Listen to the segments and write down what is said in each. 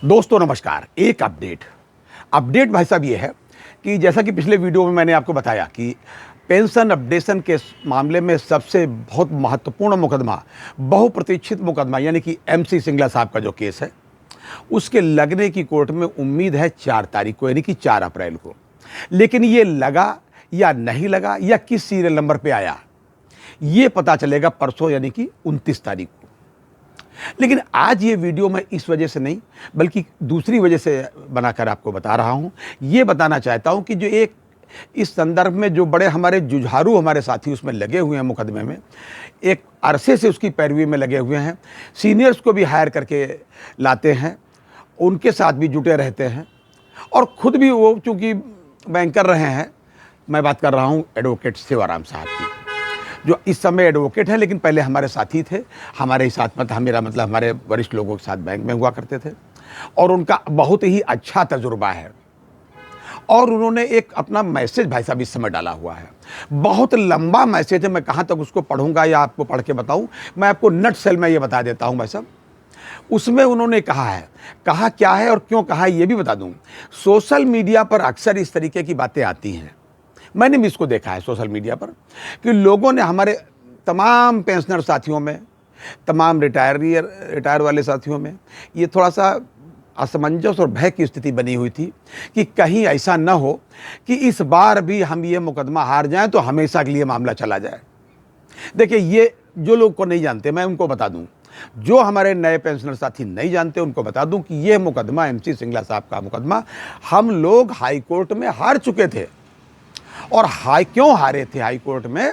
दोस्तों नमस्कार। एक अपडेट भाई साहब ये है कि जैसा कि पिछले वीडियो में मैंने आपको बताया कि पेंशन अपडेशन के मामले में सबसे बहुत महत्वपूर्ण मुकदमा, बहुप्रतीक्षित मुकदमा यानी कि एमसी सिंगला साहब का जो केस है उसके लगने की कोर्ट में उम्मीद है 4 तारीख को यानी कि 4 अप्रैल को। लेकिन ये लगा या नहीं लगा या किस सीरियल नंबर पे आया ये पता चलेगा परसों यानी कि 29 तारीख को। लेकिन आज ये वीडियो मैं इस वजह से नहीं बल्कि दूसरी वजह से बनाकर आपको बता रहा हूँ। ये बताना चाहता हूँ कि जो एक इस संदर्भ में जो बड़े हमारे जुझारू हमारे साथी उसमें लगे हुए हैं मुकदमे में, एक अरसे से उसकी पैरवी में लगे हुए हैं, सीनियर्स को भी हायर करके लाते हैं, उनके साथ भी जुटे रहते हैं और ख़ुद भी वो चूँकि बैंकर रहे हैं। मैं बात कर रहा हूँ एडवोकेट सेवाराम साहब की, जो इस समय एडवोकेट हैं लेकिन पहले हमारे साथी थे, हमारे ही साथ में मेरा मतलब हमारे वरिष्ठ लोगों के साथ बैंक में हुआ करते थे और उनका बहुत ही अच्छा तजुर्बा है। और उन्होंने एक अपना मैसेज भाई साहब इस समय डाला हुआ है, बहुत लंबा मैसेज है, मैं कहाँ तक उसको पढ़ूंगा या आपको पढ़ के बताऊं, मैं आपको नट सेल में ये बता देता हूं भाई साहब। उसमें उन्होंने कहा क्या है और क्यों कहा है ये भी बता दूं। सोशल मीडिया पर अक्सर इस तरीके की बातें आती हैं, मैंने भी इसको देखा है सोशल मीडिया पर कि लोगों ने हमारे तमाम पेंशनर साथियों में, तमाम रिटायर वाले साथियों में ये थोड़ा सा असमंजस और भय की स्थिति बनी हुई थी कि कहीं ऐसा न हो कि इस बार भी हम ये मुकदमा हार जाएं तो हमेशा के लिए मामला चला जाए। देखिए, ये जो लोग को नहीं जानते मैं उनको बता दूं, जो हमारे नए पेंशनर साथी नहीं जानते उनको बता दूं कि यह मुकदमा एमसी सिंगला साहब का मुकदमा हम लोग हाई कोर्ट में हार चुके थे। और क्यों हारे थे हाई कोर्ट में,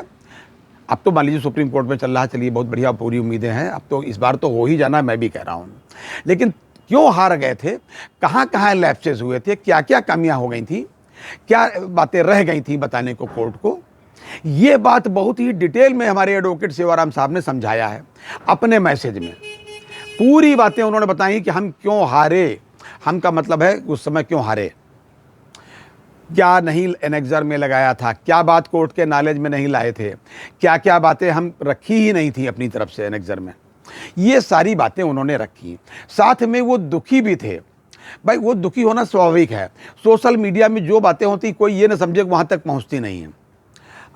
अब तो मान लीजिए सुप्रीम कोर्ट में चल रहा है, चलिए बहुत बढ़िया, पूरी उम्मीदें हैं, अब तो इस बार तो हो ही जाना, मैं भी कह रहा हूँ। लेकिन क्यों हार गए थे, कहाँ कहाँ लैप्सेस हुए थे, क्या क्या कमियां हो गई थी, क्या बातें रह गई थी बताने को कोर्ट को, ये बात बहुत ही डिटेल में हमारे एडवोकेट सेवाराम साहब ने समझाया है अपने मैसेज में। पूरी बातें उन्होंने बताई कि हम क्यों हारे, हम का मतलब है उस समय क्यों हारे, क्या नहीं एनेक्जर में लगाया था, क्या बात कोर्ट के नॉलेज में नहीं लाए थे, क्या क्या बातें हम रखी ही नहीं थी अपनी तरफ से एनेक्जर में, ये सारी बातें उन्होंने रखी। साथ में वो दुखी भी थे। भाई वो दुखी होना स्वाभाविक है, सोशल मीडिया में जो बातें होती कोई ये ना समझे कि वहाँ तक पहुँचती नहीं है।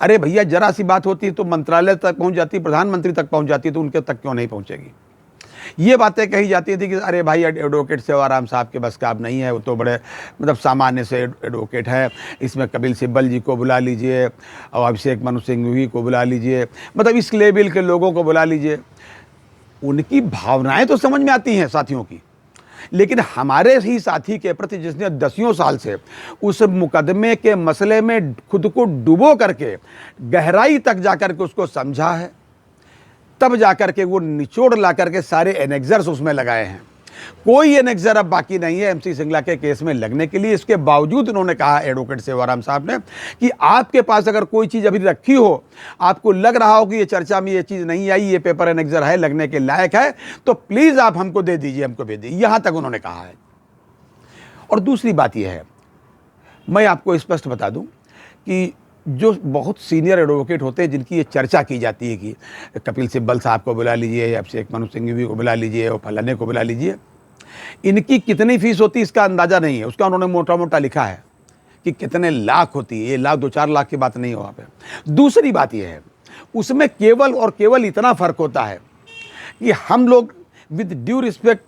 अरे भैया, जरा सी बात होती है तो मंत्रालय तक पहुँच जाती, प्रधानमंत्री तक पहुँच जाती, तो उनके तक क्यों नहीं पहुँचेगी। ये बातें कही जाती थी कि अरे भाई एडवोकेट सेवाराम साहब के बस का अब नहीं है, वो तो बड़े मतलब सामान्य से एडवोकेट है, इसमें कपिल सिब्बल जी को बुला लीजिए और अभिषेक मनु सिंघवी को बुला लीजिए, मतलब इस लेवल के लोगों को बुला लीजिए। उनकी भावनाएं तो समझ में आती हैं साथियों की, लेकिन हमारे ही साथी के प्रति जिसने दसियों साल से उस मुकदमे के मसले में खुद को डुबो करके गहराई तक जाकर के उसको समझा है, तब जाकर के वो निचोड़ ला करके सारे एनेक्जर्स उसमें लगाए हैं। कोई एनेक्जर अब बाकी नहीं है एमसी सिंगला के केस में लगने के लिए। इसके बावजूद उन्होंने कहा एडवोकेट सेवाराम साहब ने कि आपके पास अगर कोई चीज़ अभी रखी हो, आपको लग रहा हो कि ये चर्चा में ये चीज़ नहीं आई, ये पेपर एनेक्जर है, लगने के लायक है, तो प्लीज़ आप हमको दे दीजिए, हमको दे दीजिए, यहाँ तक उन्होंने कहा है। और दूसरी बात यह है, मैं आपको स्पष्ट बता दूँ कि जो बहुत सीनियर एडवोकेट होते हैं जिनकी ये चर्चा की जाती है कि कपिल सिब्बल साहब को बुला लीजिए या अभिषेक मनु सिंघवी को बुला लीजिए और फलाने को बुला लीजिए, इनकी कितनी फीस होती है इसका अंदाज़ा नहीं है। उसका उन्होंने मोटा मोटा लिखा है कि कितने लाख होती है, ये लाख 2-4 लाख की बात नहीं हो वहाँ पे। दूसरी बात यह है, उसमें केवल और केवल इतना फ़र्क होता है कि हम लोग with due respect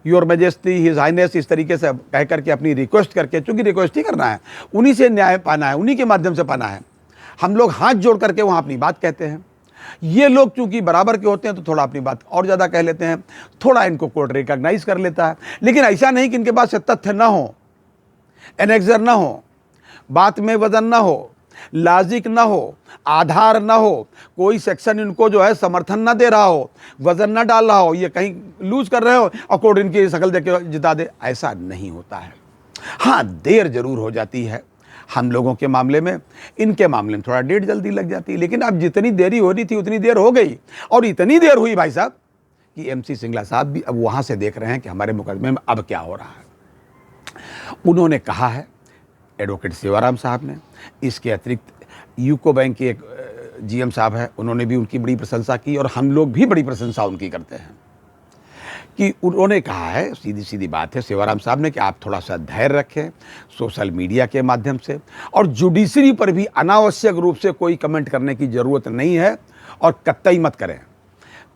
Your Majesty, His Highness, इस तरीके से कह करके अपनी रिक्वेस्ट करके, चूंकि रिक्वेस्ट ही करना है, उन्हीं से न्याय पाना है, उन्हीं के माध्यम से पाना है, हम लोग हाथ जोड़ करके वहाँ अपनी बात कहते हैं। ये लोग चूंकि बराबर के होते हैं तो थोड़ा अपनी बात और ज़्यादा कह लेते हैं, थोड़ा इनको कोर्ट रिकॉग्नाइज कर लेता है। लेकिन ऐसा नहीं कि इनके पास तथ्य ना हो, एनेक्जर ना हो, बात में वजन ना हो, लॉजिक ना हो, आधार ना हो, कोई सेक्शन इनको जो है समर्थन ना दे रहा हो, वजन ना डाल रहा हो, ये कहीं लूज कर रहे हो और कोर्ट इनकी शक्ल देके जिता दे, ऐसा नहीं होता है। हाँ, देर जरूर हो जाती है हम लोगों के मामले में, इनके मामले में थोड़ा डेट जल्दी लग जाती है, लेकिन अब जितनी देरी हो रही थी उतनी देर हो गई। और इतनी देर हुई भाई साहब कि एमसी सिंगला साहब भी अब वहाँ से देख रहे हैं कि हमारे मुकदमे में अब क्या हो रहा है। उन्होंने कहा है एडवोकेट सेवाराम साहब ने, इसके अतिरिक्त यूको बैंक के एक जीएम साहब है, उन्होंने भी उनकी बड़ी प्रशंसा की और हम लोग भी बड़ी प्रशंसा उनकी करते हैं कि उन्होंने कहा है, सीधी सीधी बात है सेवाराम साहब ने, कि आप थोड़ा सा धैर्य रखें सोशल मीडिया के माध्यम से, और जुडिशरी पर भी अनावश्यक रूप से कोई कमेंट करने की ज़रूरत नहीं है, और कतई मत करें।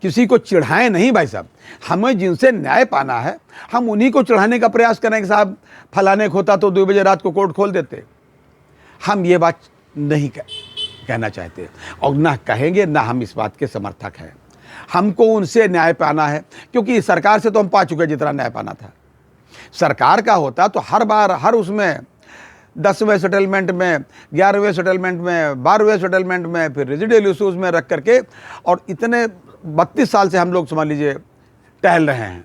किसी को चिढ़ाएं नहीं भाई साहब, हमें जिनसे न्याय पाना है हम उन्हीं को चिढ़ाने का प्रयास करें कि साहब फलाने को होता तो 2 बजे रात को कोर्ट खोल देते। हम ये बात नहीं कहना चाहते, और ना कहेंगे, ना हम इस बात के समर्थक हैं। हमको उनसे न्याय पाना है, क्योंकि सरकार से तो हम पा चुके जितना न्याय पाना था। सरकार का होता तो हर बार हर उसमें 10वें सेटलमेंट में, 11वें सेटलमेंट में, 12वें सेटलमेंट में, फिर रेजिडियल इशूज़ में रख करके, और इतने 32 साल से हम लोग समझ लीजिए टहल रहे हैं।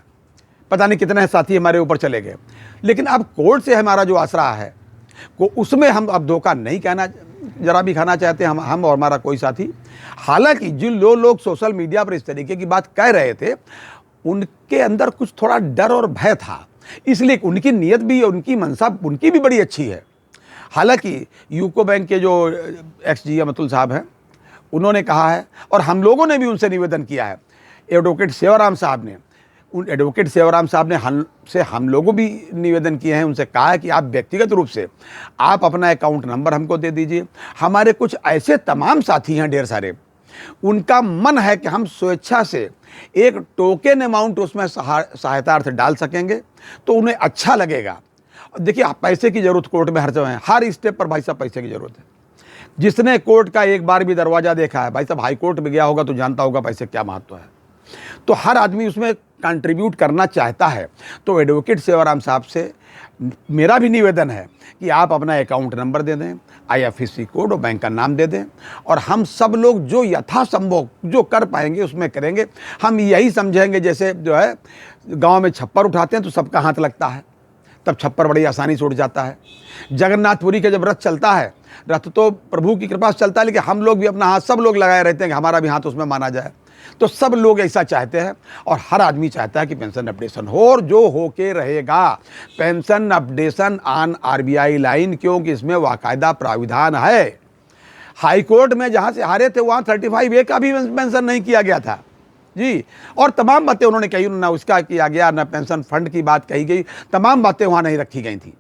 पता नहीं कितने साथी हमारे ऊपर चले गए, लेकिन अब कोर्ट से हमारा जो आसरा है को उसमें हम अब धोखा नहीं कहना जरा भी खाना चाहते हम और हमारा कोई साथी। हालांकि जिन लोग सोशल मीडिया पर इस तरीके की बात कह रहे थे, उनके अंदर कुछ थोड़ा डर और भय था, इसलिए उनकी नीयत भी, उनकी मंशा उनकी भी बड़ी अच्छी है। हालांकि यूको बैंक के जो एक्स GM अतुल साहब हैं, उन्होंने कहा है, और हम लोगों ने भी उनसे निवेदन किया है, एडवोकेट सेवाराम साहब ने, एडवोकेट सेवाराम साहब ने हम लोगों भी निवेदन किए हैं, उनसे कहा है कि आप व्यक्तिगत रूप से आप अपना अकाउंट नंबर हमको दे दीजिए। हमारे कुछ ऐसे तमाम साथी हैं ढेर सारे, उनका मन है कि हम स्वेच्छा से एक टोकन अमाउंट उसमें सहायतार्थ डाल सकेंगे तो उन्हें अच्छा लगेगा। देखिए, पैसे की ज़रूरत कोर्ट में हर जगह है, हर स्टेप पर भाई साहब पैसे की ज़रूरत है। जिसने कोर्ट का एक बार भी दरवाज़ा देखा है, भाई साहब हाई कोर्ट में गया होगा तो जानता होगा पैसे क्या महत्व है। तो हर आदमी उसमें कंट्रीब्यूट करना चाहता है। तो एडवोकेट सेवाराम साहब से मेरा भी निवेदन है कि आप अपना अकाउंट नंबर दे दें, IFSC कोड और बैंक का नाम दे दें, और हम सब लोग जो यथासंभव जो कर पाएंगे उसमें करेंगे। हम यही समझेंगे, जैसे जो है गांव में छप्पर उठाते हैं तो सबका हाथ लगता है, तब छप्पर बड़ी आसानी से उठ जाता है। जगन्नाथपुरी के जब रथ चलता है, रथ तो प्रभु की कृपा से चलता है, लेकिन हम लोग भी अपना हाथ सब लोग लगाए रहते हैं कि हमारा भी हाथ उसमें माना जाए। तो सब लोग ऐसा चाहते हैं, और हर आदमी चाहता है कि पेंशन अपडेशन हो, और जो होके रहेगा pension updation on RBI line, क्योंकि इसमें बाकायदा प्राविधान है। हाई कोर्ट में जहां से हारे थे वहां 35A का भी पेंशन नहीं किया गया था जी, और तमाम बातें उन्होंने कही, ना उसका किया गया, ना पेंशन फंड की बात कही गई, तमाम बातें वहां नहीं रखी गई थी।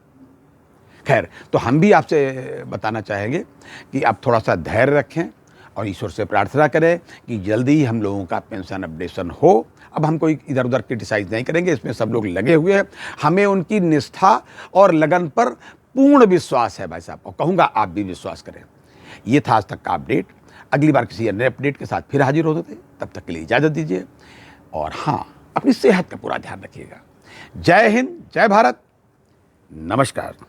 खैर, तो हम भी आपसे बताना चाहेंगे कि आप थोड़ा सा धैर्य रखें और ईश्वर से प्रार्थना करें कि जल्दी ही हम लोगों का पेंशन अपडेशन हो। अब हम कोई इधर उधर क्रिटिसाइज नहीं करेंगे, इसमें सब लोग लगे हुए हैं। हमें उनकी निष्ठा और लगन पर पूर्ण विश्वास है भाई साहब, और कहूँगा आप भी विश्वास करें। ये था आज तक का अपडेट। अगली बार किसी अन्य अपडेट के साथ फिर हाजिर होते थे, तब तक के लिए इजाज़त दीजिए, और हाँ, अपनी सेहत का पूरा ध्यान रखिएगा। जय हिंद, जय भारत, नमस्कार।